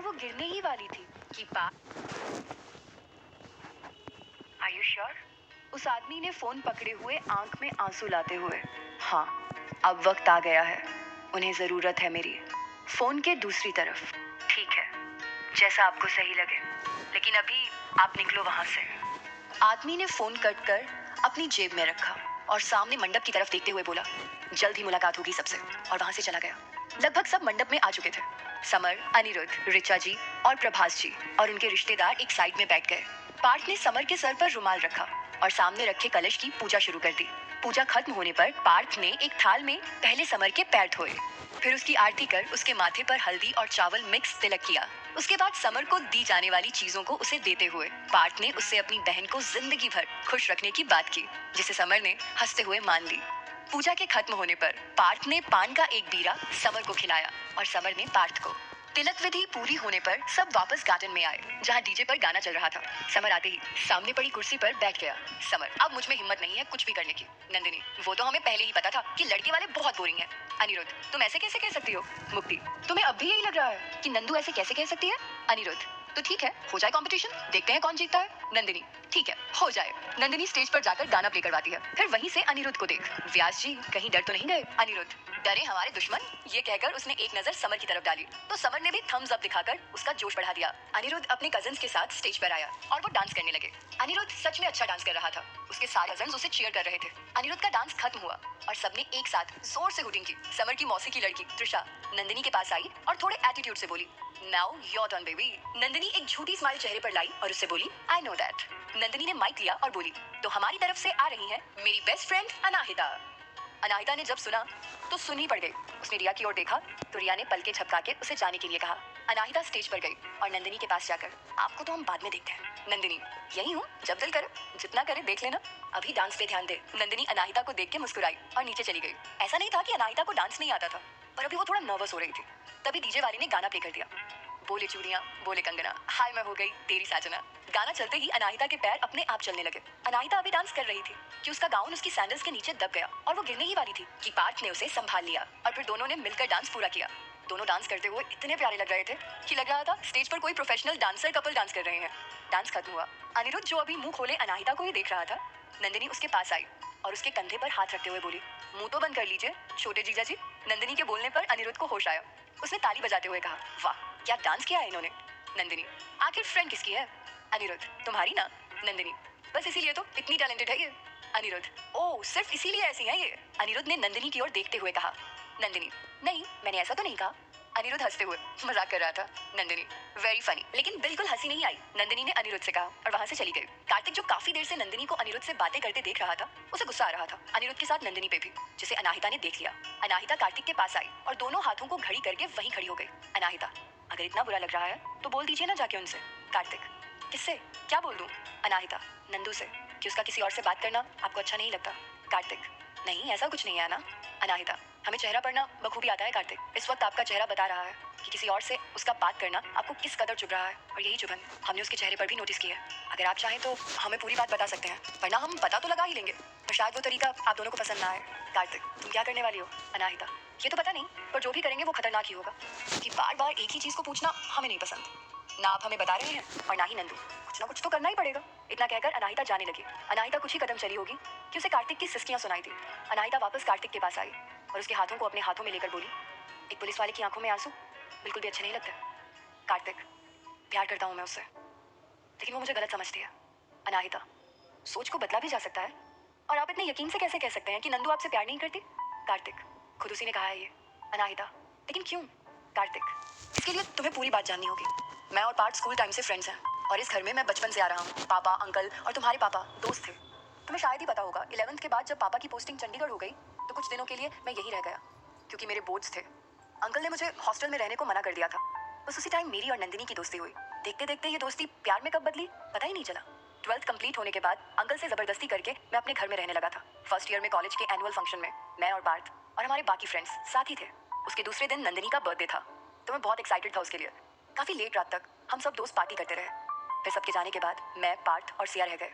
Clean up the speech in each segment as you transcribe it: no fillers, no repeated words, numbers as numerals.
और वो गिरने ही वाली थी कि आर यू श्योर? उस आदमी ने फोन पकड़े हुए आंख में आंसू लाते हुए, हाँ, अब वक्त आ गया है, उन्हें जरूरत है मेरी। फोन के दूसरी तरफ, ठीक है, जैसा आपको सही लगे, लेकिन अभी आप निकलो वहां से। आदमी ने फोन कट कर अपनी जेब में रखा और सामने मंडप की तरफ देखते हुए बोला, जल्द ही मुलाकात होगी सबसे, और वहां से चला गया। लगभग सब मंडप में आ चुके थे। समर, अनिरुद्ध, ऋचा जी और प्रभास जी और उनके रिश्तेदार एक साइड में बैठ गए। पार्थ ने समर के सर पर रुमाल रखा और सामने रखे कलश की पूजा शुरू कर दी। पूजा खत्म होने पर पार्थ ने एक थाल में पहले समर के पैर धोए, फिर उसकी आरती कर उसके माथे पर हल्दी और चावल मिक्स तिलक किया। उसके बाद समर को दी जाने वाली चीजों को उसे देते हुए पार्थ ने उससे अपनी बहन को जिंदगी भर खुश रखने की बात की, जिसे समर ने हंसते हुए मान ली। पूजा के खत्म होने पर पार्थ ने पान का एक बीरा समर को खिलाया और समर ने पार्थ को। तिलक विधि पूरी होने पर सब वापस गार्डन में आए, जहाँ डीजे पर गाना चल रहा था। समर आते ही सामने पड़ी कुर्सी पर बैठ गया। समर, अब मुझ में हिम्मत नहीं है कुछ भी करने की। नंदिनी, वो तो हमें पहले ही पता था कि लड़के वाले बहुत बोरिंग हैं। अनिरुद्ध, तुम ऐसे कैसे कह सकती हो? मुक्ति, तुम्हें अब भी यही लग रहा है कि नंदू ऐसे कैसे कह सकती है? अनिरुद्ध, तो ठीक है, हो जाए कंपटीशन, देखते हैं कौन जीतता है। नंदिनी, ठीक है, हो जाए। नंदिनी स्टेज पर जाकर गाना प्ले करवाती है, फिर वहीं से अनिरुद्ध को देख, व्यास जी कहीं डर तो नहीं गए? अनिरुद्ध, डरे हमारे दुश्मन? ये कहकर उसने एक नजर समर की तरफ डाली तो समर ने भी थम्स अप दिखाकर उसका जोश बढ़ा दिया। अनिरुद्ध अपने कजिन्स के साथ स्टेज पर आया और वो डांस करने लगे। अनिरुद्ध सच में अच्छा डांस कर रहा था। उसके सारे कजिन्स उसे चीयर कर रहे थे। अनिरुद्ध का डांस खत्म हुआ और सबने एक साथ जोर से हुटिंग की। समर की मौसी की लड़की त्रिशा नंदिनी के पास आई और थोड़े एटीट्यूड से बोली, now your turn baby. Nandini एक झूठी स्माइल चेहरे पर लाई और उससे बोली, आई नो दैट। नंदिनी ने माइक लिया और बोली, तो हमारी तरफ से आ रही है मेरी बेस्ट फ्रेंड अनाहिता। अनाहिता ने जब सुना तो सुन ही पड़ गई। उसने रिया की ओर देखा तो रिया ने पलके झपका के उसे जाने के लिए कहा। अनाहिता स्टेज पर गई और नंदिनी के पास जाकर, आपको तो हम बाद में देखते हैं। नंदिनी, यही हूँ, जब दिल करे जितना करे देख लेना, अभी डांस पे ध्यान दे। नंदिनी अनाहिता को देख के मुस्कुराई और नीचे चली गई। ऐसा नहीं था कि अनाहिता को डांस नहीं आता था, पर अभी वो थोड़ा नर्वस हो रही थी। तभी डीजे वाले ने गाना प्ले कर दिया, बोले चूड़ियां बोले कंगना, हाय मैं हो गई तेरी साजना। गाना चलते ही अनाहिता के पैर अपने आप चलने लगे। अनाहिता अभी डांस कर रही थी कि उसका गाउन उसकी सैंडल्स के नीचे दब गया और वो गिरने ही वाली थी कि पार्थ ने उसे संभाल लिया और फिर दोनों ने मिलकर डांस पूरा किया। दोनों डांस करते हुए इतने प्यारे लग रहे थे कि लग रहा था स्टेज पर कोई प्रोफेशनल डांसर कपल डांस कर रहे हैं। डांस खत्म हुआ। अनिरुद्ध जो अभी मुंह खोले अनाहिता को ही देख रहा था, नंदिनी उसके पास आई और उसके कंधे पर हाथ रखते हुए बोली, मुंह तो बंद कर लीजिए छोटे जीजा जी। नंदिनी के बोलने पर अनिरुद्ध को होश आया। उसने ताली बजाते हुए कहा, वाह क्या डांस किया है इन्होंने। नंदिनी, आखिर फ्रेंड किसकी है? अनिरुद्ध, तुम्हारी ना। नंदिनी, बस इसीलिए तो इतनी टैलेंटेड है ये। अनिरुद्ध, ओह सिर्फ इसीलिए ऐसी है ये? अनिरुद्ध ने नंदिनी की ओर देखते हुए कहा। नंदिनी, नहीं मैंने ऐसा तो नहीं कहा। अनिरुद्ध हंसते हुए मजाक कर रहा था। नंदिनी, वेरी फनी, लेकिन बिल्कुल हंसी नहीं आई। नंदिनी ने अनिरुद्ध से कहा और वहां से चली गई। कार्तिक जो काफी देर से नंदिनी को अनिरुद्ध से बातें करते देख रहा था, उसे गुस्सा आ रहा था। अनिरुद्ध के साथ नंदिनी पे भी, जिसे अनाहिता ने देख लिया। अनाहिता कार्तिक के पास आई और दोनों हाथों को घड़ी करके वहीं खड़ी हो गई। अनाहिता, अगर इतना बुरा लग रहा है तो बोल दीजिए ना जाके उनसे। कार्तिक, किससे? क्या बोल दूं? अनाहिता, नंदू से, कि उसका किसी और से बात करना आपको अच्छा नहीं लगता। कार्तिक, नहीं ऐसा कुछ नहीं है ना। अनाहिता, हमें चेहरा पढ़ना बखूबी आता है कार्तिक। इस वक्त आपका चेहरा बता रहा है कि किसी और से उसका बात करना आपको किस कदर चुभ रहा है, और यही चुभन हमने उसके चेहरे पर भी नोटिस की है। अगर आप चाहें तो हमें पूरी बात बता सकते हैं, वरना हम पता तो लगा ही लेंगे, पर शायद वो तरीका आप दोनों को पसंद ना आए। कार्तिक, तुम क्या करने वाली हो? अनाहिता, ये तो पता नहीं, पर जो भी करेंगे वो खतरनाक ही होगा, कि बार बार एक ही चीज को पूछना हमें नहीं पसंद। ना आप हमें बता रहे हैं और ना ही नंदू, कुछ ना कुछ तो करना ही पड़ेगा। इतना कहकर अनाहिता जाने लगी। अनाहिता कुछ ही कदम चली होगी कि उसे कार्तिक की सिसकियां सुनाई थी। अनाहिता वापस कार्तिक के पास आई और उसके हाथों को अपने हाथों में लेकर बोली, एक पुलिस वाले की आंखों में आंसू बिल्कुल भी अच्छे नहीं लगते। कार्तिक, प्यार करता हूँ मैं उससे, लेकिन वो मुझे गलत समझती है। अनाहिता, सोच को बदला भी जा सकता है, और आप इतने यकीन से कैसे कह सकते हैं कि नंदू आपसे प्यार नहीं करती? कार्तिक, खुद उसी ने कहा है ये। अनाहिता, लेकिन क्यों? कार्तिक, इसके लिए तुम्हें पूरी बात जाननी होगी। मैं और पार्थ स्कूल टाइम से फ्रेंड्स हैं और इस घर में मैं बचपन से आ रहा हूँ। पापा, अंकल और तुम्हारे पापा दोस्त थे। तुम्हें शायद ही पता होगा, 11th के बाद जब पापा की पोस्टिंग चंडीगढ़ हो गई तो कुछ दिनों के लिए मैं यहीं रह गया, क्योंकि मेरे बोर्ड्स थे। अंकल ने मुझे हॉस्टल में रहने को मना कर दिया था। बस उसी टाइम मेरी और नंदिनी की दोस्ती हुई। देखते देखते ये दोस्ती प्यार में कब बदली पता ही नहीं चला। 12th कंप्लीट होने के बाद अंकल से जबरदस्ती करके मैं अपने घर में रहने लगा था। फर्स्ट ईयर में कॉलेज के एनुअल फंक्शन में मैं और पार्थ और हमारे बाकी फ्रेंड्स साथ ही थे। उसके दूसरे दिन नंदिनी का बर्थडे था, तो मैं बहुत एक्साइटेड था उसके लिए। काफी लेट रात तक हम सब दोस्त पार्टी करते रहे। फिर सबके जाने के बाद मैं, पार्थ और सिया रह गए।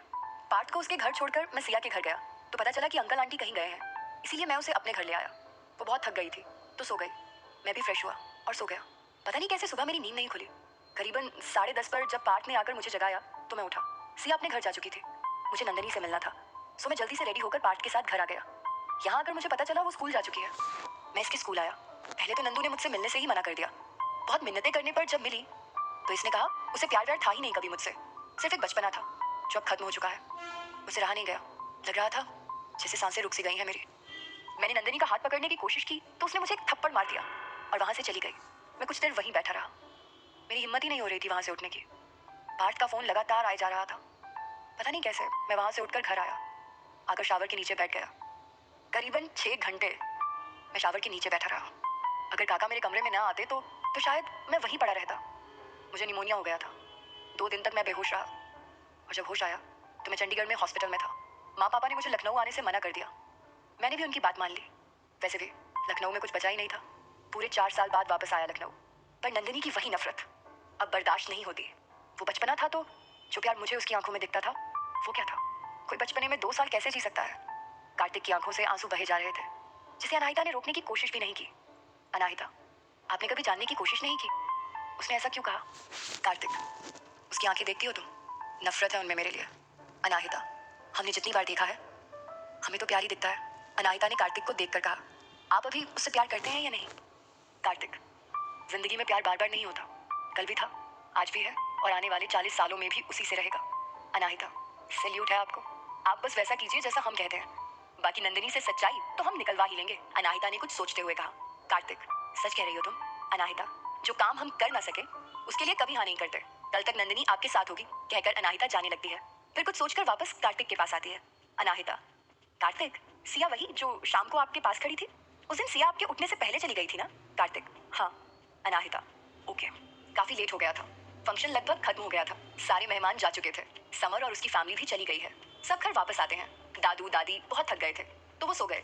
पार्थ को उसके घर छोड़कर मैं सिया के घर गया तो पता चला कि अंकल आंटी कहीं गए हैं, इसीलिए मैं उसे अपने घर ले आया। वो बहुत थक गई थी तो सो गई। मैं भी फ्रेश हुआ और सो गया। पता नहीं कैसे सुबह मेरी नींद नहीं खुली। करीबन 10:30 पर जब पार्थ ने आकर मुझे जगाया तो मैं उठा। सिया अपने घर जा चुकी थी। मुझे नंदनी से मिलना था, सो मैं जल्दी से रेडी होकर पार्थ के साथ घर आ गया। यहाँ आकर मुझे पता चला वो स्कूल जा चुकी है। मैं इसके स्कूल आया। पहले तो नंदू ने मुझसे मिलने से ही मना कर दिया। बहुत मिन्नतें करने पर जब मिली तो इसने कहा उसे प्यार व्यार था ही नहीं कभी मुझसे, सिर्फ एक बचपना था जो अब खत्म हो चुका है। मुझे रहा नहीं गया, लग रहा था जैसे सांसें रुक सी गई हैं मेरी। मैंने नंदनी का हाथ पकड़ने की कोशिश की तो उसने मुझे एक थप्पड़ मार दिया और वहां से चली गई। मैं कुछ देर वहीं बैठा रहा, मेरी हिम्मत ही नहीं हो रही थी वहां से उठने की। पार्थ का फोन लगातार आए जा रहा था। पता नहीं कैसे मैं वहां से उठकर घर आया, आकर शावर के नीचे बैठ गया। करीबन 6 घंटे मैं शावर के नीचे बैठा रहा। अगर काका मेरे कमरे में ना आते तो शायद मैं वहीं पड़ा रहता। मुझे निमोनिया हो गया था। 2 दिन तक मैं बेहोश रहा और जब होश आया तो मैं चंडीगढ़ में हॉस्पिटल में था। माँ पापा ने मुझे लखनऊ आने से मना कर दिया। मैंने भी उनकी बात मान ली। वैसे भी लखनऊ में कुछ बचा ही नहीं था। पूरे 4 साल बाद वापस आया लखनऊ, पर नंदिनी की वही नफरत अब बर्दाश्त नहीं होती। वो बचपना था तो जो प्यार मुझे उसकी आंखों में दिखता था वो क्या था? कोई बचपने में 2 साल कैसे जी सकता है? कार्तिक की आंखों से आंसू बहे जा रहे थे, जिसे अनाहिता ने रोकने की कोशिश भी नहीं की। अनाहिता, आपने कभी जानने की कोशिश नहीं की उसने ऐसा क्यों कहा? कार्तिक, उसकी आंखें देखती हो तुम? नफरत है उनमें मेरे लिए। अनाहिता, हमने जितनी बार देखा है हमें तो प्यार ही दिखता है। अनाहिता ने कार्तिक को देखकर कहा। आप अभी उससे प्यार करते हैं या नहीं? कार्तिक, जिंदगी में प्यार बार बार नहीं होता। कल भी था, आज भी है और आने वाले 40 सालों में भी उसी से रहेगा। अनाहिता, सैल्यूट है आपको। आप बस वैसा कीजिए जैसा हम कहते हैं। बाकी नंदिनी से सच्चाई तो हम निकलवा ही लेंगे। अनाहिता ने कुछ सोचते हुए कहा। कार्तिक, सच कह रही हो तुम? अनाहिता, जो काम हम कर ना सके उसके लिए कभी हाँ नहीं करते। कल तक नंदिनी आपके साथ होगी कहकर अनाहिता जाने लगती है, फिर कुछ सोचकर वापस कार्तिक के पास आती है। अनाहिता, कार्तिक, सिया वही जो शाम को आपके पास खड़ी थी? उस दिन सिया आपके उठने से पहले चली गई थी ना? कार्तिक, हाँ। अनाहिता, ओके। काफी लेट हो गया था, फंक्शन लगभग खत्म हो गया था, सारे मेहमान जा चुके थे, समर और उसकी फैमिली भी चली गई है। सब घर वापस आते हैं। दादू दादी बहुत थक गए थे तो वो सो गए।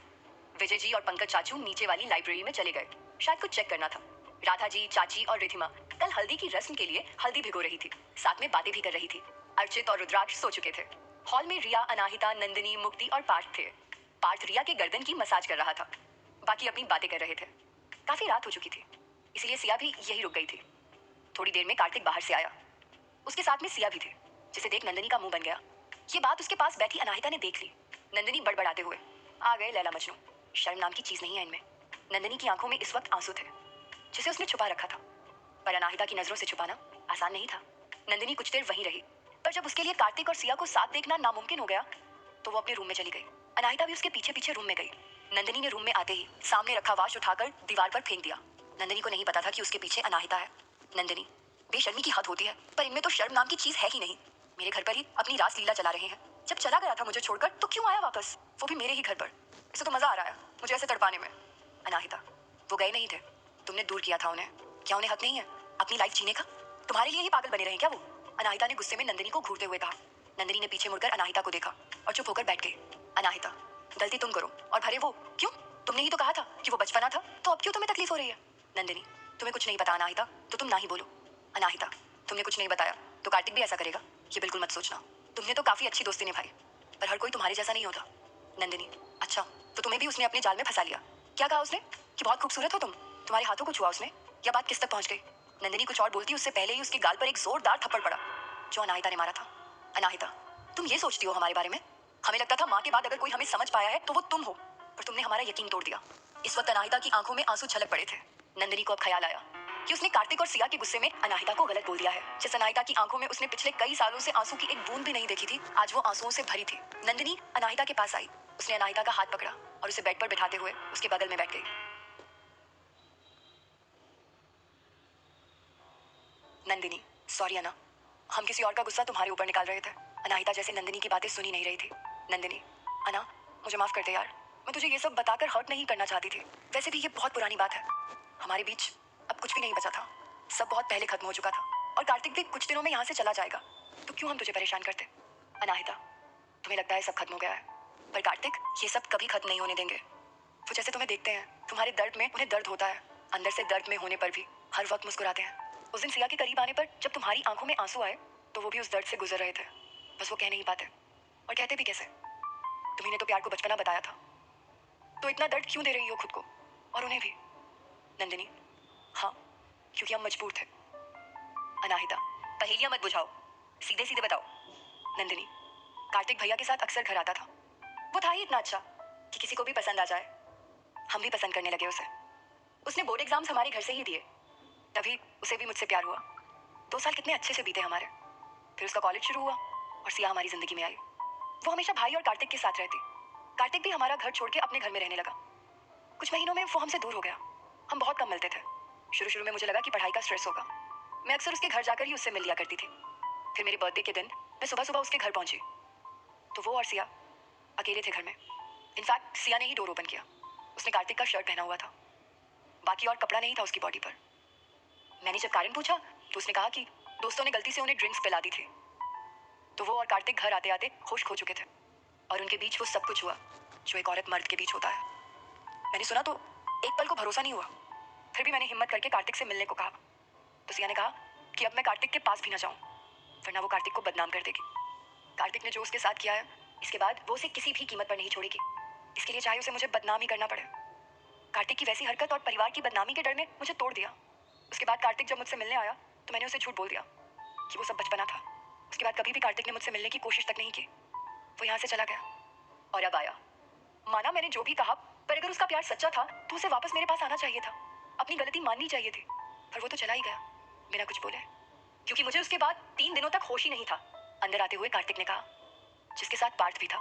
विजय जी और पंकज चाचू नीचे वाली लाइब्रेरी में चले गए, शायद कुछ चेक करना था। राधा जी, चाची और रिधिमा कल हल्दी की रस्म के लिए हल्दी भिगो रही थी, साथ में बातें भी कर रही थी। अर्चित और रुद्राक्ष सो चुके थे। हॉल में रिया, अनाहिता, नंदिनी, मुक्ति और पार्थ थे। पार्थ रिया के गर्दन की मसाज कर रहा था, बाकी अपनी बातें कर रहे थे। काफी रात हो चुकी थी, इसलिए सिया भी यही रुक गई थी। थोड़ी देर में कार्तिक बाहर से आया, उसके साथ में सिया भी थे, जिसे देख नंदिनी का मुंह बन गया। ये बात उसके पास बैठी अनाहिता ने देख ली। नंदिनी बड़बड़ाते हुए, आ गए लैला मजनू, शर्म नाम की चीज नहीं है इनमें। नंदिनी की आंखों में इस वक्त आंसू थे, जिसे उसने छुपा रखा था, पर अनाहिता की नजरों से छुपाना आसान नहीं था। नंदिनी कुछ देर वहीं रही, पर जब उसके लिए कार्तिक और सिया को साथ देखना नामुमकिन हो गया तो वो अपने रूम में चली गई। अनाहिता भी उसके पीछे पीछे रूम में गई। नंदिनी ने रूम में आते ही सामने रखा वाश उठाकर दीवार पर फेंक दिया। नंदिनी को नहीं पता था कि उसके पीछे अनाहिता है। नंदिनी, बेशर्मी की हद होती है, पर इनमें तो शर्म नाम की चीज है ही नहीं। मेरे घर पर ही अपनी रासलीला चला रहे हैं। जब चला गया था मुझे छोड़कर तो क्यों आया वापस, वो भी मेरे ही घर पर? इसे तो मजा आ रहा है मुझे ऐसे तड़पाने में। अनाहिता, वो गए नहीं थे, तुमने दूर किया था उन्हें। क्या उन्हें हक नहीं है अपनी लाइफ जीने का? तुम्हारे लिए ही पागल बने रहे क्या वो? अनाहिता ने गुस्से में नंदिनी को घूरते हुए कहा। नंदिनी ने पीछे मुड़कर अनाहिता को देखा और चुप होकर बैठ गई। अनाहिता, गलती तुम करो और भरे वो क्यों? तुमने ही तो कहा था कि वो बचपना था, तो अब क्यों तुम्हें तकलीफ हो रही है? नंदिनी, तुम्हें कुछ नहीं पता अनाहिता, तो तुम ना ही बोलो। अनाहिता, तुमने कुछ नहीं बताया तो कार्तिक भी ऐसा करेगा, ये बिल्कुल मत सोचना। तुमने तो काफी अच्छी दोस्ती निभाई, पर हर कोई तुम्हारे जैसा नहीं होता। नंदिनी, अच्छा तो तुम्हें भी उसने अपने जाल में फंसा लिया? क्या कहा उसने कि बहुत खूबसूरत हो तुम? तुम्हारे हाथों को छुआ उसने, या बात किस तक पहुंच गई? नंदिनी कुछ और बोलती उससे पहले ही उसके गाल पर एक जोरदार थप्पड़ पड़ा, जो अनाहिता ने मारा था। अनाहिता, तुम ये सोचती हो हमारे बारे में? हमें लगता था माँ के बाद अगर कोई हमें समझ पाया है तो वो तुम हो, पर तुमने हमारा यकीन तोड़ दिया। इस वक्त अनाहिता की आंखों में आंसू छलक पड़े थे। नंदिनी को अब ख्याल आया कि उसने कार्तिक और सिया के गुस्से में अनाहिता को गलत बोल दिया है। जिस अनाहिता की आंखों में उसने पिछले कई सालों से आंसू की एक बूंद भी नहीं देखी थी, आज वो आंसुओं से भरी थी। नंदिनी अनाहिता के पास आई, उसने अनाहिता का हाथ पकड़ा और उसे बेड पर बिठाते हुए उसके बगल में बैठ गई। नंदिनी, सॉरी अना, हम किसी और का गुस्सा तुम्हारे ऊपर निकाल रहे थे। अनाहिता जैसे नंदिनी की बातें सुनी नहीं रही थी। नंदिनी, अना, मुझे माफ कर दे यार, मैं तुझे ये सब बताकर हर्ट नहीं करना चाहती थी। वैसे भी ये बहुत पुरानी बात है, हमारे बीच अब कुछ भी नहीं बचा था, सब बहुत पहले खत्म हो चुका था, और कार्तिक भी कुछ दिनों में यहाँ से चला जाएगा, तो क्यों हम तुझे परेशान करते? अनाहिता, तुम्हें लगता है सब खत्म हो गया है, पर कार्तिक ये सब कभी खत्म नहीं होने देंगे। वो जैसे तुम्हें देखते हैं, तुम्हारे दर्द में उन्हें दर्द होता है, अंदर से दर्द में होने पर भी हर वक्त मुस्कुराते हैं। उस दिन सिया के करीब आने पर जब तुम्हारी आंखों में आंसू आए तो वो भी उस दर्द से गुजर रहे थे, बस वो कह नहीं पाते, और कहते भी कैसे? तुम्ही ने तो प्यार को बचपना बताया था, तो इतना दर्द क्यों दे रही हो खुद को और उन्हें भी? नंदिनी, हाँ, क्योंकि हम मजबूर थे। अनाहिता, पहेलियां मत बुझाओ, सीधे सीधे बताओ। नंदिनी, कार्तिक भैया के साथ अक्सर घर आता था। वो था ही इतना अच्छा कि किसी को भी पसंद आ जाए। हम भी पसंद करने लगे उसे। उसने बोर्ड एग्जाम्स हमारे घर से ही दिए, तभी उसे भी मुझसे प्यार हुआ। 2 साल कितने अच्छे से बीते हमारे। फिर उसका कॉलेज शुरू हुआ और सिया हमारी जिंदगी में आई। वो हमेशा भाई और कार्तिक के साथ रहती। कार्तिक भी हमारा घर छोड़ के अपने घर में रहने लगा। कुछ महीनों में वो हमसे दूर हो गया। हम बहुत कम मिलते थे। शुरू शुरू में मुझे लगा कि पढ़ाई का स्ट्रेस होगा। मैं अक्सर उसके घर जाकर ही उससे मिल लिया करती थी। फिर मेरे बर्थडे के दिन मैं सुबह सुबह उसके घर पहुंची तो वो और सिया अकेले थे घर में। इनफैक्ट सिया ने ही डोर ओपन किया। उसने कार्तिक का शर्ट पहना हुआ था, बाकी और कपड़ा नहीं था उसकी बॉडी पर। मैंने जब कारण पूछा तो उसने कहा कि दोस्तों ने गलती से उन्हें ड्रिंक्स पिला दी थी। तो वो और कार्तिक घर आते आते होश खो चुके थे और उनके बीच वो सब कुछ हुआ जो एक औरत मर्द के बीच होता है। मैंने सुना तो एक पल को भरोसा नहीं हुआ। फिर भी मैंने हिम्मत करके कार्तिक से मिलने को कहा तो सिया ने कहा कि अब मैं कार्तिक के पास भी ना जाऊं, वरना वो कार्तिक को बदनाम कर देगी। कार्तिक ने जो उसके साथ किया है, इसके बाद वो उसे किसी भी कीमत पर नहीं छोड़ेगी। इसके लिए चाहे उसे मुझे बदनाम ही करना पड़े। कार्तिक की वैसी हरकत और परिवार की बदनामी के डर ने मुझे तोड़ दिया। उसके बाद कार्तिक जब मुझसे मिलने आया तो मैंने उसे झूठ बोल दिया कि वो सब बचपना था। उसके बाद कभी भी कार्तिक ने मुझसे मिलने की कोशिश तक नहीं की। वो यहाँ से चला गया और अब आया। माना मैंने जो भी कहा, पर अगर उसका प्यार सच्चा था तो उसे वापस मेरे पास आना चाहिए था, अपनी गलती माननी चाहिए थी। पर वो तो चला ही गया बिना कुछ बोले, क्योंकि मुझे उसके बाद 3 दिनों तक होश ही नहीं था। अंदर आते हुए कार्तिक ने कहा, जिसके साथ पार्थ भी था,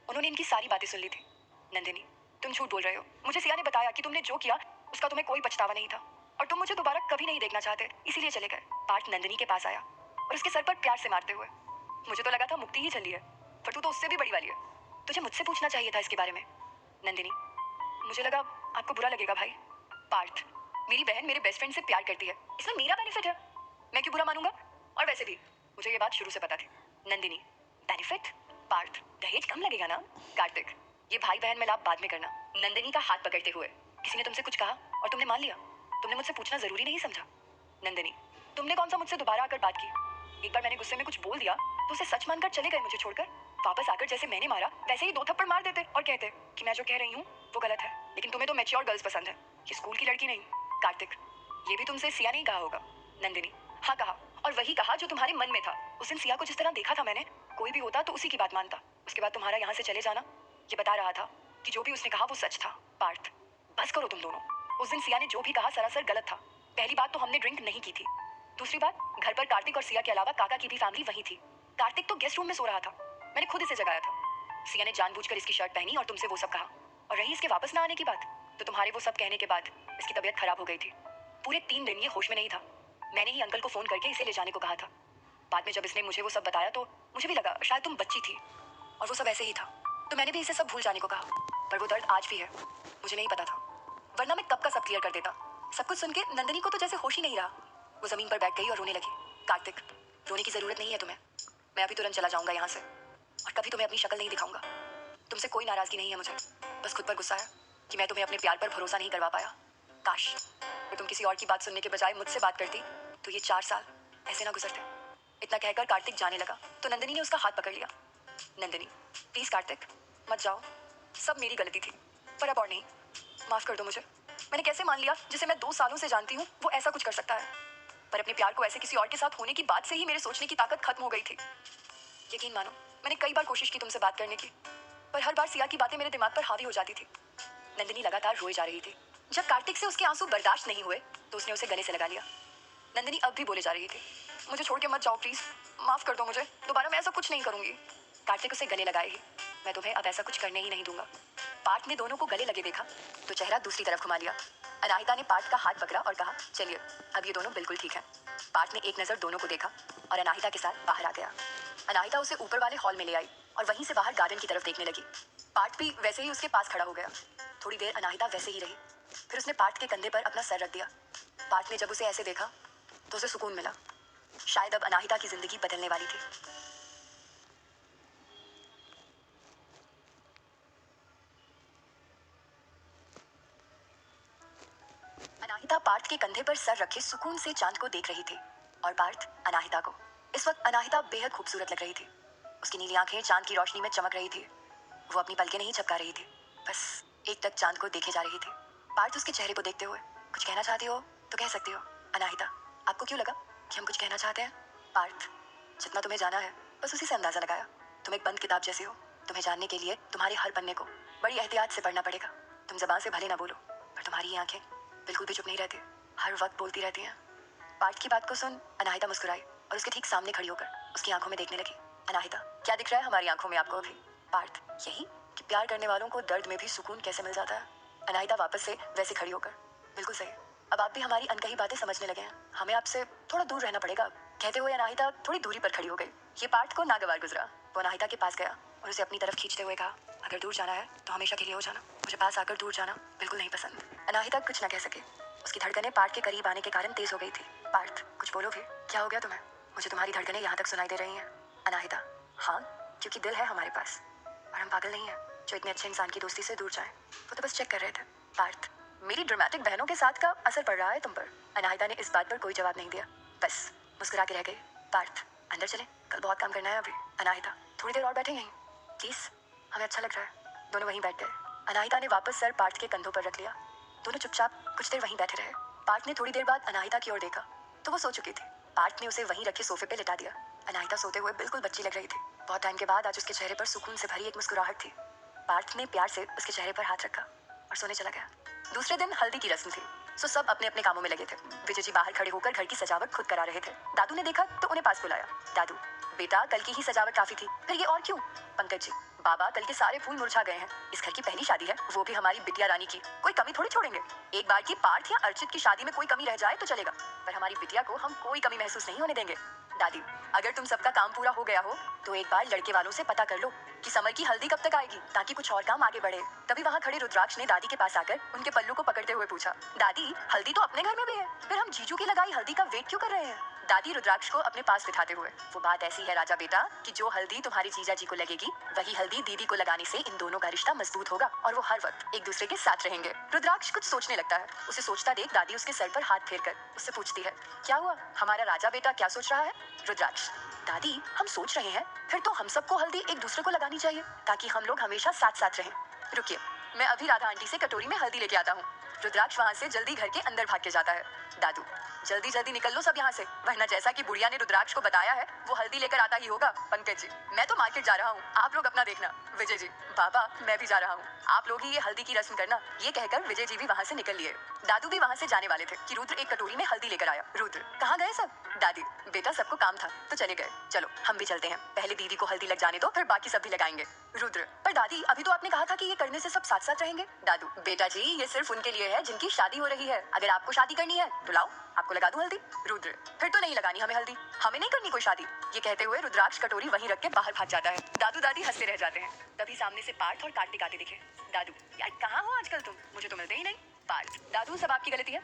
उन्होंने इनकी सारी बातें सुन ली थी। नंदिनी, तुम झूठ बोल रहे हो। मुझे सिया ने बताया कि तुमने जो किया उसका तुम्हें कोई पछतावा नहीं था और तुम मुझे दोबारा कभी नहीं देखना चाहते, इसीलिए चले गए। पार्थ नंदिनी के पास आया और उसके सर पर प्यार से मारते हुए। मुझे तो लगा था मुक्ति ही चली है, पर तू तो उससे भी बड़ी वाली है। तुझे मुझसे पूछना चाहिए था इसके बारे में। नंदिनी, मुझे लगा आपको बुरा लगेगा भाई। पार्थ, मेरी बहन मेरे बेस्ट फ्रेंड से प्यार करती है, इसमें मेरा बेनिफिट है, मैं क्यों बुरा मानूंगा? और वैसे भी मुझे ये बात शुरू से पता थी। नंदिनी, बेनिफिट? पार्थ, दहेज कम लगेगा ना? कार्तिक, ये भाई बहन मिलाप बाद में करना। नंदिनी का हाथ पकड़ते हुए, किसी ने तुमसे कुछ कहा और तुमने मान लिया? तुमने मुझसे पूछना जरूरी नहीं समझा? नंदिनी, तुमने कौन सा मुझसे दोबारा आकर बात की? एक बार मैंने गुस्से में कुछ बोल दिया तो उसे सच मानकर चले गए मुझे छोड़कर। वापस आकर जैसे मैंने मारा वैसे ही 2 थप्पड़ मार देते और कहते कि मैं जो कह रही हूँ वो गलत है। लेकिन तुम्हें तो मैच्योर गर्ल्स पसंद है, ये स्कूल की लड़की नहीं। कार्तिक, ये भी तुमसे सिया नहीं कहा होगा? नंदिनी, हाँ कहा, और वही कहा जो तुम्हारे मन में था। उस दिन सिया को जिस तरह देखा था मैंने, कोई भी होता तो उसी की बात मानता। उसके बाद तुम्हारा यहाँ से चले जाना ये बता रहा था कि जो भी उसने कहा वो सच था। पार्थ, बस करो तुम दोनों। उस दिन सिया ने जो भी कहा सरासर गलत था। पहली बात तो हमने ड्रिंक नहीं की थी। दूसरी बात, घर पर कार्तिक और सिया के अलावा काका की भी फैमिली वही थी। कार्तिक तो गेस्ट रूम में सो रहा था, मैंने खुद इसे जगाया था। सिया ने जानबूझकर इसकी शर्ट पहनी और तुमसे वो सब कहा। और रही इसके वापस ना आने की बात, तो तुम्हारे वो सब कहने के बाद इसकी तबीयत खराब हो गई थी। पूरे 3 दिन ये होश में नहीं था। मैंने ही अंकल को फोन करके इसे ले जाने को कहा था। बाद में जब इसने मुझे वो सब बताया तो मुझे भी लगा शायद तुम बच्ची थी और वो सब ऐसे ही था, तो मैंने भी इसे सब भूल जाने को कहा। पर वो दर्द आज भी है, मुझे नहीं पता था, वरना मैं कब का सब क्लियर कर देता। सब कुछ सुन के नंदिनी को तो जैसे होश ही नहीं रहा। वो जमीन पर बैठ गई और रोने लगी। कार्तिक, रोने की जरूरत नहीं है तुम्हें, मैं अभी तुरंत चला जाऊंगा यहाँ से और कभी तुम्हें अपनी शक्ल नहीं दिखाऊंगा। तुमसे कोई नाराजगी नहीं है मुझे, बस खुद पर गुस्सा है कि मैं तुम्हें अपने प्यार पर भरोसा नहीं करवा पाया। काश अगर तुम किसी और की बात सुनने के बजाय मुझसे बात करती तो ये 4 साल ऐसे ना गुजरते। इतना कहकर कार्तिक जाने लगा तो नंदिनी ने उसका हाथ पकड़ लिया। नंदिनी, प्लीज कार्तिक मत जाओ, सब मेरी गलती थी, पर अब और नहीं, माफ कर दो मुझे। मैंने कैसे मान लिया जिसे मैं 2 सालों से जानती हूँ वो ऐसा कुछ कर सकता है। पर अपने प्यार को ऐसे किसी और के साथ होने की बात से ही मेरे सोचने की ताकत खत्म हो गई थी। यकीन मानो, मैंने कई बार कोशिश की तुमसे बात करने की, पर हर बार सिया की बातें मेरे दिमाग पर हावी हो जाती थी। नंदिनी लगातार रोए जा रही थी। जब कार्तिक से उसके आंसू बर्दाश्त नहीं हुए तो उसने उसे गले से लगा लिया। नंदिनी अब भी बोले जा रही थी, मुझे छोड़ के मत जाओ प्लीज, माफ कर दो मुझे, दोबारा मैं ऐसा कुछ नहीं करूंगी। कार्तिक उसे गले लगाए ही, मैं तुम्हें अब ऐसा कुछ करने ही नहीं दूंगा। पार्थ ने दोनों को गले लगे देखा तो चेहरा दूसरी तरफ घुमा लिया। अनाहिता ने पार्थ का हाथ पकड़ा और कहा, चलिए अब ये दोनों बिल्कुल ठीक है। पार्थ ने एक नजर दोनों को देखा और अनाहिता के साथ बाहर आ गया। अनाहिता उसे ऊपर वाले हॉल में ले आई और वहीं से बाहर गार्डन की तरफ देखने लगी। पार्थ भी वैसे ही उसके पास खड़ा हो गया। थोड़ी देर अनाहिता वैसे ही रही, फिर उसने पार्थ के कंधे पर अपना सर रख दिया। पार्थ ने जब उसे ऐसे देखा तो उसे सुकून मिला। शायद अब अनाहिता की जिंदगी बदलने वाली थी। अनाहिता पार्थ के कंधे पर सर रखे सुकून से चांद को देख रही थी और पार्थ अनाहिता को। इस वक्त अनाहिता बेहद खूबसूरत लग रही थी। उसकी नीली आंखें चांद की रोशनी में चमक रही थी। वो अपनी पलकें नहीं झपका रही थी, बस एक टक चांद को देखे जा रही थी। पार्थ उसके चेहरे को देखते हुए, कुछ कहना चाहती हो तो कह सकती हो। अनाहिता, आपको क्यों लगा कि हम कुछ कहना चाहते हैं। पार्थ, जितना तुम्हें जाना है बस उसी से अंदाजा लगाया। तुम एक बंद किताब जैसी हो। तुम्हें जानने के लिए तुम्हारे हर पन्ने को बड़ी एहतियात से पढ़ना पड़ेगा। तुम ज़बान से भले ना बोलो, पर तुम्हारी ये आंखें बिल्कुल भी चुप नहीं रहती, हर वक्त बोलती रहती हैं। पार्थ की बात को सुन अनाहिता मुस्कुराई और उसके ठीक सामने खड़ी होकर उसकी आंखों में देखने लगी। अनाहिता, क्या दिख रहा है हमारी आंखों में आपको अभी? पार्थ, यही कि प्यार करने वालों को दर्द में भी सुकून कैसे मिल जाता है। अनाहिता वापस से वैसे खड़ी होकर, बिल्कुल सही, अब आप भी हमारी अनकही बातें समझने लगे हैं। हमें आपसे थोड़ा दूर रहना पड़ेगा। कहते हुए अनाहिता थोड़ी दूरी पर खड़ी हो गई। ये पार्थ को नागवार गुजरा। वो अनाहिता के पास गया और उसे अपनी तरफ खींचते हुए कहा, अगर दूर जाना है तो हमेशा के लिए हो जाना। मुझे पास आकर दूर जाना बिल्कुल नहीं पसंद। अनाहिता कुछ न कह सके। उसकी धड़कनें पार्थ के करीब आने के कारण तेज हो गई थी। पार्थ, कुछ बोलो भी। क्या हो गया तुम्हें? मुझे तुम्हारी धड़कनें यहाँ तक सुनाई दे रही हैं। अनाहिता, हाँ, क्योंकि दिल है हमारे पास और हम पागल नहीं हैं जो इतने अच्छे इंसान की दोस्ती से दूर जाएं। वो तो बस चेक कर रहे थे। पार्थ, मेरी ड्रामेटिक बहनों के साथ का असर पड़ रहा है तुम पर। अनाहिता ने इस बात पर कोई जवाब नहीं दिया, बस मुस्कुरा के रह गई। पार्थ, अंदर चले, कल बहुत काम करना है अभी। अनाहिता, थोड़ी देर और बैठे यहीं प्लीज, हमें अच्छा लग रहा है। दोनों वहीं बैठ गए। अनाहिता ने वापस सर पार्थ के कंधों पर रख लिया। दोनों चुपचाप कुछ देर वहीं बैठे रहे। पार्थ ने थोड़ी देर बाद अनाहिता की ओर देखा तो वो सो चुकी थी। पार्थ ने उसे वहीं रखे सोफे पे लिटा दिया। अनाहिता सोते हुए बिल्कुल बच्ची लग रही थी। बहुत टाइम के बाद आज उसके चेहरे पर सुकून से भरी एक मुस्कुराहट थी। पार्थ ने प्यार से उसके चेहरे पर हाथ रखा और सोने चला गया। दूसरे दिन हल्दी की रस्म थी, सो सब अपने अपने कामों में लगे थे। विजय जी बाहर खड़े होकर घर की सजावट खुद करा रहे थे। दादू ने देखा तो उन्हें पास बुलाया। दादू, बेटा कल की ही सजावट काफी थी, फिर ये और क्यों? पंकज जी, बाबा कल के सारे फूल मुरझा गए हैं। इस घर की पहली शादी है, वो भी हमारी बिटिया रानी की, कोई कमी थोड़ी छोड़ेंगे। एक बार की पार्थ या अर्चित की शादी में कोई कमी रह जाए तो चलेगा, पर हमारी बिटिया को हम कोई कमी महसूस नहीं होने देंगे। दादी, अगर तुम सबका काम पूरा हो गया हो तो एक बार लड़के वालों से पता कर लो कि समर की हल्दी कब तक आएगी, ताकि कुछ और काम आगे बढ़े। तभी वहाँ खड़े रुद्राक्ष ने दादी के पास आकर उनके पल्लू को पकड़ते हुए पूछा, दादी हल्दी तो अपने घर में भी है, फिर हम जीजू की लगाई हल्दी का वेट क्यों कर रहे हैं? दादी रुद्राक्ष को अपने पास बिठाते हुए, वो बात ऐसी है राजा बेटा कि जो हल्दी तुम्हारे जीजा जी को लगेगी वही हल्दी दीदी को लगाने से इन दोनों का रिश्ता मजबूत होगा और वो हर वक्त एक दूसरे के साथ रहेंगे। रुद्राक्ष कुछ सोचने लगता है। उसे सोचता देख दादी उसके सर पर हाथ फेर कर उससे पूछती है, क्या हुआ, हमारा राजा बेटा क्या सोच रहा है? रुद्राक्ष, दादी हम सोच रहे हैं फिर तो हम सबको हल्दी एक दूसरे को लगानी चाहिए ताकि हम लोग हमेशा साथ साथ रहें। रुकिए, मैं अभी राधा आंटी से कटोरी में हल्दी लेके आता हूँ। रुद्राक्ष वहाँ से जल्दी घर के अंदर भाग के जाता है। दादू, जल्दी जल्दी निकल लो सब यहाँ से, वरना जैसा कि बुढ़िया ने रुद्राक्ष को बताया है वो हल्दी लेकर आता ही होगा। पंकज जी, मैं तो मार्केट जा रहा हूँ, आप लोग अपना देखना। विजय जी, बाबा मैं भी जा रहा हूँ, आप लोग ही ये हल्दी की रस्म करना। ये कहकर विजय जी भी वहाँ से निकल लिए। दादू भी वहाँ से जाने वाले थे कि रुद्र एक कटोरी में हल्दी लेकर आया। रुद्र, कहाँ गए सब? दादी, बेटा सबको काम था तो चले गए, चलो हम भी चलते हैं, पहले दीदी को हल्दी लग जाने दो फिर बाकी सब भी लगाएंगे। रुद्र, पर दादी अभी तो आपने कहा था कि ये करने से सब साथ साथ रहेंगे। दादू, बेटा जी ये सिर्फ उनके लिए है जिनकी शादी हो रही है, अगर आपको शादी करनी है तो लाओ आपको लगा दूं हल्दी। रुद्र, फिर तो नहीं लगानी हमें हल्दी, हमें नहीं करनी कोई शादी। ये कहते हुए रुद्राक्ष कटोरी वहीं रख के बाहर भाग जाता है। दादू दादी हंसते रह जाते हैं। तभी सामने से पार्थ और कार्तिक आते दिखे। दादू, यार कहाँ हो आजकल तुम, मुझे तो मिलते ही नहीं। पार्थ, दादू सब आपकी गलती है,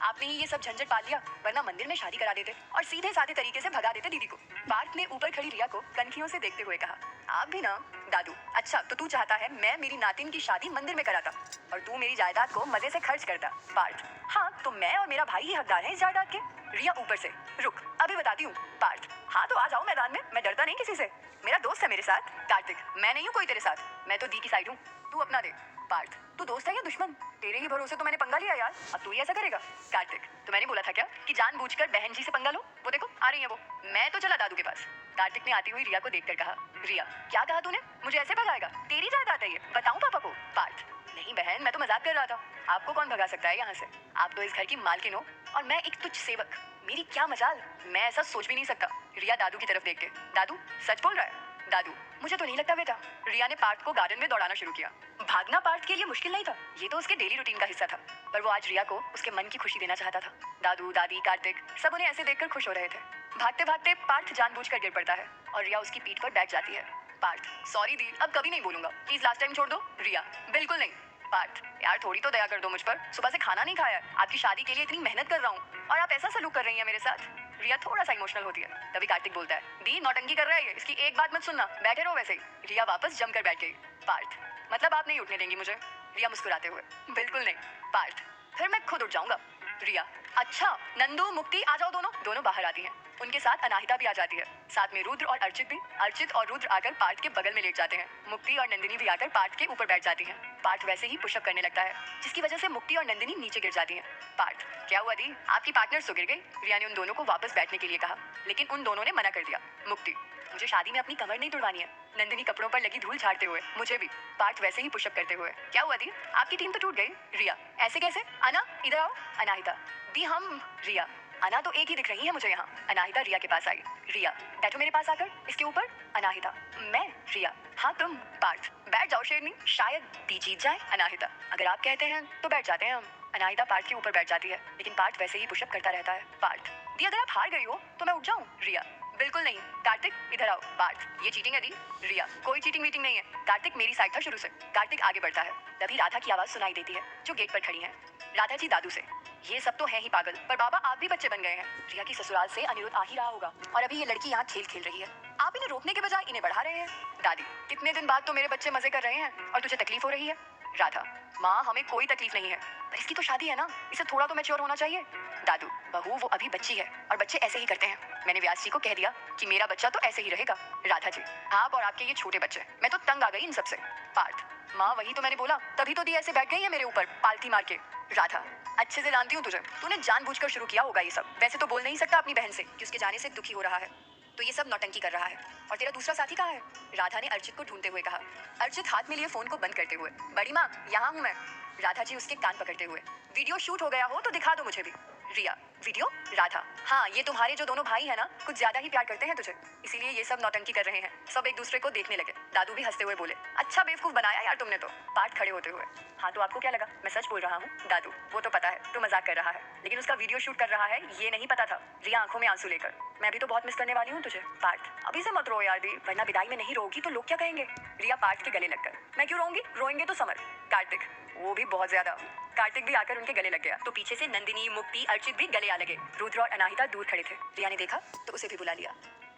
आपने ही ये सब झंझट पाल लिया, वरना मंदिर में शादी करा देते और सीधे साधे तरीके से भगा देते दीदी को। पार्थ ने ऊपर खड़ी रिया को कनखियों से देखते हुए कहा, आप भी ना। दादू, अच्छा तो तू चाहता है मैं मेरी नातिन की शादी मंदिर में कराता और तू मेरी जायदाद को मजे से खर्च करता? पार्थ, हाँ तो मैं और मेरा भाई ही हकदार हैं इस जायदाद के। रिया ऊपर से, रुक अभी बताती हूँ। पार्थ, हाँ तो आ जाओ मैदान में, मैं डरता नहीं किसी से, मेरा दोस्त है मेरे साथ। कार्तिक, मैं नहीं हूँ कोई तेरे साथ, मैं तो दी की साइड हूँ, तू अपना दे। पार्थ, तू दोस्त है या दुश्मन? तेरे ही भरोसे तो मैंने पंगा लिया यार, अब तू ही ऐसा करेगा? कार्तिक, तो मैंने बोला था क्या कि जानबूझकर बहन जी से पंगा लो? वो देखो आ रही है वो। मैं तो चला दादू के पास। कार्तिक ने आती हुई रिया को देखकर कहा, रिया क्या कहा तूने, मुझे ऐसे भगाएगा? तेरी जायदाद है ये, बताऊं पापा को? पार्थ, नहीं बहन मैं तो मजाक कर रहा था, आपको कौन भगा सकता है यहाँ से, आप तो इस घर की मालकिन हो और मैं एक तुच्छ सेवक, मेरी क्या मजाल, मैं ऐसा सोच भी नहीं सकता। रिया दादू की तरफ देख के, दादू सच बोल रहा है? दादू, मुझे तो नहीं लगता बेटा। रिया ने पार्थ को गार्डन में दौड़ाना शुरू किया। भागना पार्थ के लिए मुश्किल नहीं था, ये तो उसके डेली रूटीन का हिस्सा था, पर वो आज रिया को उसके मन की खुशी देना चाहता था। दादू दादी कार्तिक सब उन्हें ऐसे देखकर खुश हो रहे थे। भागते भागते पार्थ जानबूझकर गिर पड़ता है और रिया उसकी पीठ पर बैठ जाती है। पार्थ, सॉरी दी, अब कभी नहीं बोलूंगा, प्लीज लास्ट टाइम छोड़ दो। रिया, बिल्कुल नहीं। पार्थ, यार थोड़ी तो दया कर दो मुझ पर, सुबह से खाना नहीं खाया है, आपकी शादी के लिए इतनी मेहनत कर रहा हूँ और आप ऐसा सलूक कर रही हैं मेरे साथ। रिया थोड़ा सा इमोशनल होती है। तभी कार्तिक बोलता है, दी नौटंकी कर रहा है ये, इसकी एक बात मत सुनना, बैठे रहो वैसे ही। रिया वापस जमकर बैठ गई। पार्थ, मतलब आप नहीं उठने देंगी मुझे? रिया मुस्कुराते हुए, बिल्कुल नहीं। पार्थ, फिर मैं खुद उठ जाऊंगा। रिया, अच्छा नंदू मुक्ति आ जाओ दोनों। दोनों बाहर आती हैं। उनके साथ अनाहिता भी आ जाती है, साथ में रुद्र और अर्चित भी। अर्चित और रुद्र आकर पार्थ के बगल में लेट जाते हैं। मुक्ति और नंदिनी भी आकर पार्थ के ऊपर बैठ जाती हैं। पार्थ वैसे ही पुशअप करने लगता है, जिसकी वजह से मुक्ति और नंदिनी नीचे गिर जाती हैं। पार्थ, क्या हुआ दी? आपकी पार्टनर सो गिर गई? रिया ने उन दोनों को वापस बैठने के लिए कहा, लेकिन उन दोनों ने मना कर दिया। मुक्ति, मुझे शादी में अपनी कमर नहीं तुड़वानी है। नंदिनी कपड़ों पर लगी धूल झाड़ते हुए, मुझे भी। पार्थ वैसे ही पुशअप करते हुए, क्या हुआ दी? आपकी टीम तो टूट गई। रिया, ऐसे कैसे? अना इधर आओ। अनाहिता, दी हम। रिया, अना तो एक ही दिख रही है मुझे यहाँ। अनाहिता रिया के पास आई। रिया, बैठो मेरे पास आकर, इसके ऊपर। अनाहिता, मैं? रिया, हाँ तुम। पार्थ, बैठ जाओ शेरनी, शायद दी जीत जाए। अनाहिता, अगर आप कहते हैं तो बैठ जाते हैं हम। अनाहिता पार्थ के ऊपर बैठ जाती है, लेकिन पार्थ वैसे ही पुशअप करता रहता है। पार्थ, दी अगर आप हार गई हो तो मैं उठ जाऊं? रिया, बिल्कुल नहीं। कार्तिक इधर आओ। पार्थ, ये चीटिंग है दी? रिया, कोई चीटिंग वीटिंग नहीं है। कार्तिक मेरी साइड था शुरू से। कार्तिक आगे बढ़ता है, तभी राधा की आवाज सुनाई देती है, जो गेट पर खड़ी है। राधा जी दादू से, ये सब तो है ही पागल, पर बाबा आप भी बच्चे बन गए हैं। रिया की ससुराल से अनिरुद्ध आ ही रहा होगा, और अभी ये लड़की यहाँ खेल खेल रही है। आप इन्हें रोकने के बजाय इन्हें बढ़ा रहे हैं। दादी, कितने दिन बाद तो मेरे बच्चे मजे कर रहे हैं और तुझे तकलीफ हो रही है। राधा, माँ हमें कोई तकलीफ नहीं है, पर इसकी तो शादी है ना, इसे थोड़ा तो मैच्योर होना चाहिए। दादू, बहू वो अभी बच्ची है और बच्चे ऐसे ही करते हैं। मैंने व्यास जी को कह दिया कि मेरा बच्चा तो ऐसे ही रहेगा। राधा जी, आप और आपके ये छोटे बच्चे, मैं तो तंग आ गई इन सबसे। पार्थ, माँ वही तो मैंने बोला, तभी तो दी ऐसे बैठ गई है मेरे ऊपर पालती मार के। राधा, अच्छे से जानती हूँ तुझे, तूने जानबूझकर शुरू किया होगा ये सब। वैसे तो बोल नहीं सकता अपनी बहन से कि उसके जाने से दुखी हो रहा है, तो ये सब नौटंकी कर रहा है। और तेरा दूसरा साथी कहाँ है? राधा ने अर्चित को ढूंढते हुए कहा। अर्चित हाथ में लिए फोन को बंद करते हुए, बड़ी माँ यहाँ हूँ मैं। राधा जी उसके कान पकड़ते हुए, वीडियो शूट हो गया हो तो दिखा दो मुझे भी। रिया, वीडियो? राधा, हाँ ये तुम्हारे जो दोनों भाई है ना, कुछ ज्यादा ही प्यार करते हैं तुझे, इसीलिए ये सब नौटंकी कर रहे हैं। सब एक दूसरे को देखने लगे। दादू भी हंसते हुए बोले, अच्छा बेवकूफ बनाया यार तुमने तो। पार्थ खड़े होते हुए, हाँ तो आपको क्या लगा मैं सच बोल रहा हूँ? दादू, वो तो पता है तू मजाक कर रहा है, लेकिन उसका वीडियो शूट कर रहा है ये नहीं पता था। रिया आंखों में आंसू लेकर, मैं भी तो बहुत मिस करने वाली हूँ तुझे। पार्थ, अभी से मत रो यार दी, वरना विदाई में नहीं रोगी तो लोग क्या कहेंगे। रिया पार्थ के गले लगकर, मैं क्यों रोऊंगी, रोएंगे तो समर। कार्तिक, वो भी बहुत ज्यादा। कार्तिक भी आकर उनके गले लग गया, तो पीछे से नंदिनी, मुक्ति, अर्चित भी गले आ लगे। रुद्र और अनाहिता दूर खड़े थे। रिया ने देखा तो उसे भी बुला लिया।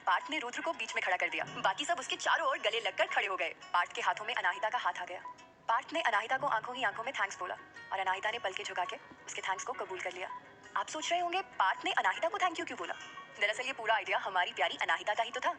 पार्थ ने रुद्र को बीच में खड़ा कर दिया, बाकी सब उसके चारों ओर गले लगकर खड़े हो गए। पार्थ के हाथों में अनाहिता का हाथ आ गया। पार्थ ने अनाहिता को आंखों ही आंखों में थैंक्स बोला, और अनाहिता ने पलके झुका के उसके थैंक्स को कबूल कर लिया। आप सोच रहे होंगे पार्थ ने अनाहिता को थैंक यू क्यों बोला? दरअसल ये पूरा आइडिया हमारी प्यारी अनाहिता का ही तो था।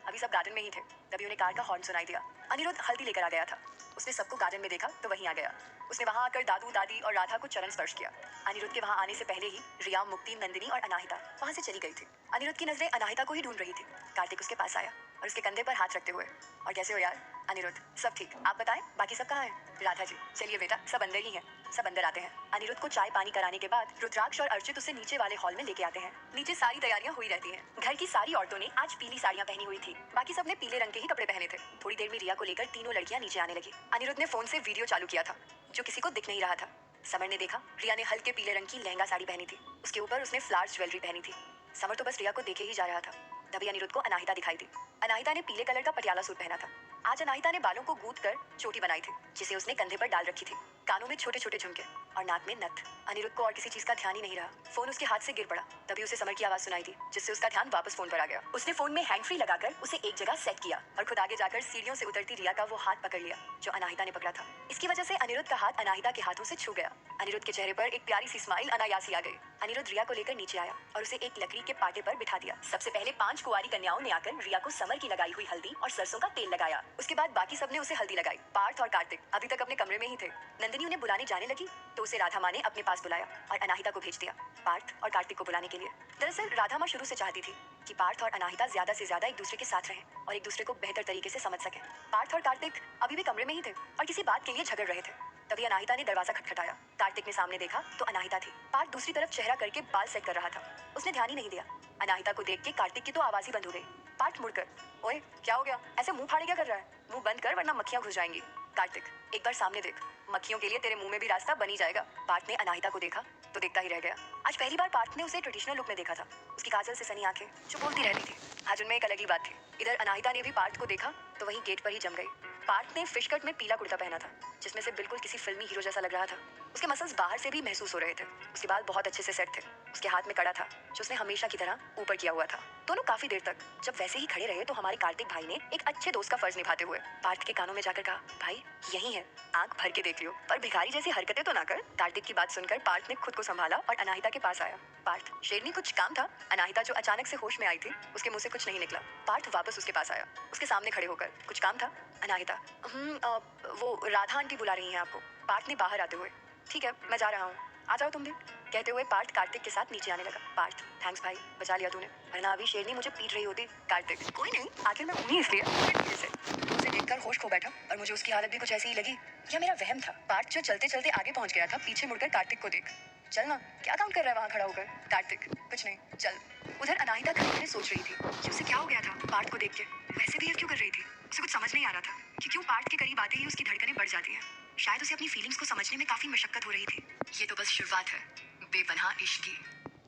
अभी सब गार्डन में ही थे, तभी उन्हें कार का हॉर्न सुनाई दिया। अनिरुद्ध हल्दी लेकर आ गया था। उसने सबको गार्डन में देखा तो वहीं आ गया। उसने वहां आकर दादू, दादी और राधा को चरण स्पर्श किया। अनिरुद्ध के वहां आने से पहले ही रिया, मुक्ति, नंदिनी और अनाहिता वहां से चली गई थी। अनिरुद्ध की नजरें अनाहिता को ही ढूंढ रही थी। कार्तिक उसके पास आया और उसके कंधे पर हाथ रखते हुए, और कैसे हो यार? अनिरुद्ध, सब ठीक, आप बताएं बाकी सब कहाँ हैं? राधा जी, चलिए बेटा सब अंदर ही हैं। सब अंदर आते हैं। अनिरुद्ध को चाय पानी कराने के बाद रुद्राक्ष और अर्चित उसे नीचे वाले हॉल में लेके आते हैं। नीचे सारी तैयारियां हुई रहती हैं। घर की सारी औरतों ने आज पीली साड़ियां पहनी हुई थी, बाकी सबने पीले रंग के ही कपड़े पहने थे। थोड़ी देर में रिया को लेकर तीनों लड़कियां नीचे आने लगी। अनिरुद्ध ने फोन से वीडियो चालू किया था, जो किसी को दिख नहीं रहा था। समर ने देखा रिया ने हल्के पीले रंग की लहंगा साड़ी पहनी थी, उसके ऊपर उसने फ्लावर्स ज्वेलरी पहनी थी। समर तो बस रिया को देखे ही जा रहा था। तभी अनिरुद्ध को अनाहिता दिखाई दी। अनाहिता ने पीले कलर का पटियाला सूट पहना था। आज अनाहिता ने बालों को गूंथ कर चोटी बनाई थी, जिसे उसने कंधे पर डाल रखी थी। कानों में छोटे छोटे झुमके और नाक में नथ। अनिरुद्ध को और किसी चीज का ध्यान ही नहीं रहा। फोन उसके हाथ से गिर पड़ा। तभी उसे समर की आवाज सुनाई दी, जिससे उसका ध्यान वापस फोन पर आ गया। उसने फोन में हैंड फ्री लगाकर उसे एक जगह सेट किया और खुद आगे जाकर सीढ़ियों से उतरती रिया का वो हाथ पकड़ लिया जो अनाहिता ने पकड़ा था। इसकी वजह से अनिरुद्ध का हाथ अनाहिता के हाथों से छू गया। अनिरुद्ध के चेहरे पर एक प्यारी सी स्माइल अनायासी आ गई। अनिरुद्ध रिया को लेकर नीचे आया और उसे एक लकड़ी के पाटे पर बिठा दिया। सबसे पहले 5 कुंवारी कन्याओं ने आकर रिया को समर की लगाई हुई हल्दी और सरसों का तेल लगाया। उसके बाद बाकी सबने उसे हल्दी लगाई। पार्थ और कार्तिक अभी तक अपने कमरे में ही थे। नंदिनी उन्हें बुलाने जाने लगी तो उसे राधा माँ ने अपने पास बुलाया और अनाहिता को भेज दिया पार्थ और कार्तिक को बुलाने के लिए। दरअसल राधा माँ शुरू से चाहती थी कि पार्थ और अनाहिता ज्यादा से ज्यादा एक दूसरे के साथ रहें और एक दूसरे को बेहतर तरीके से समझ सकें। पार्थ और कार्तिक अभी भी कमरे में ही थे और किसी बात के लिए झगड़ रहे थे। तभी अनाहिता ने दरवाजा खटखटाया। कार्तिक ने सामने देखा तो अनाहिता थी। पार्थ दूसरी तरफ चेहरा करके बाल सेट कर रहा था। उसने ध्यान ही नहीं दिया। अनाहिता को देख के कार्तिक की तो आवाज ही बंद हो गई। पार्थ मुड़कर, ओए क्या हो गया, ऐसे मुंह फाड़े क्या कर रहा है? मुंह बंद कर वरना मक्खियां घुस जाएंगी। कार्तिक, एक बार सामने देख, मक्खियों के लिए तेरे मुंह में भी रास्ता बनी जाएगा। पार्थ ने अनाहिता को देखा तो देखता ही रह गया। आज पहली बार पार्थ ने उसे ट्रेडिशनल लुक में देखा था। उसकी काजल से सनी आंखें जो बोलती रहती थी, आज उनमें एक अलग ही बात थी। इधर अनाहिता ने भी पार्थ को देखा तो वहीं गेट पर ही जम गई। पार्थ ने फिश कट में पीला कुर्ता पहना था, जिसमें से बिल्कुल किसी फिल्मी हीरो जैसा लग रहा था। उसके मसल्स बाहर से भी महसूस हो रहे थे। उसके बाल बहुत अच्छे से सेट थे। उसके हाथ में कड़ा था जो उसने हमेशा की तरह ऊपर किया हुआ था। दोनों काफी देर तक जब वैसे ही खड़े रहे तो हमारे कार्तिक भाई ने एक अच्छे दोस्त का फर्ज निभाते हुए पार्थ के कानों में जाकर कहा, भाई यही है, आंख भर के देख लियो, पर भिखारी जैसी हरकतें तो ना कर। कार्तिक की बात सुनकर पार्थ ने खुद को संभाला और अनाहिता के पास आया। पार्थ, शेरनी कुछ काम था? अनाहिता जो अचानक से होश में आई थी, उसके मुंह से कुछ नहीं निकला। पार्थ वापस उसके पास आया, उसके सामने खड़े होकर, कुछ काम था? अनाहिता, वो राधा आंटी बुला रही हैं आपको। पार्थ ने बाहर आते हुए, ठीक है मैं जा रहा हूँ, आ जाओ तुम भी, कहते हुए पार्थ कार्तिक के साथ नीचे आने लगा। पार्थ, थैंक्स भाई, बचा लिया तूने, वरना अभी शेरनी मुझे पीट रही होती। कार्तिक, कोई नहीं, आखिर मैं हूं ही इसलिए। धीरे से उसे देखकर होश खो बैठा और मुझे उसकी हालत भी कुछ ऐसी ही लगी। यह मेरा वहम था। पार्थ जो चलते चलते आगे पहुंच गया था, पीछे मुड़कर कार्तिक को देख, चल ना, क्या काम कर रहा है वहां खड़ा होकर? कार्तिक, कुछ नहीं, चल। उधर अनाहिता खड़े खड़े सोच रही थी कि उसे क्या हो गया था पार्थ को देख के, वैसे भी क्यों कर रही थी। उसे कुछ समझ नहीं आ रहा था कि क्यों पार्थ के करीब आते ही उसकी धड़कनें बढ़ जाती हैं। शायद उसे अपनी फीलिंग्स को समझने में काफी मशक्कत हो रही थी। ये तो बस शुरुआत है बेपनाह इश्क की।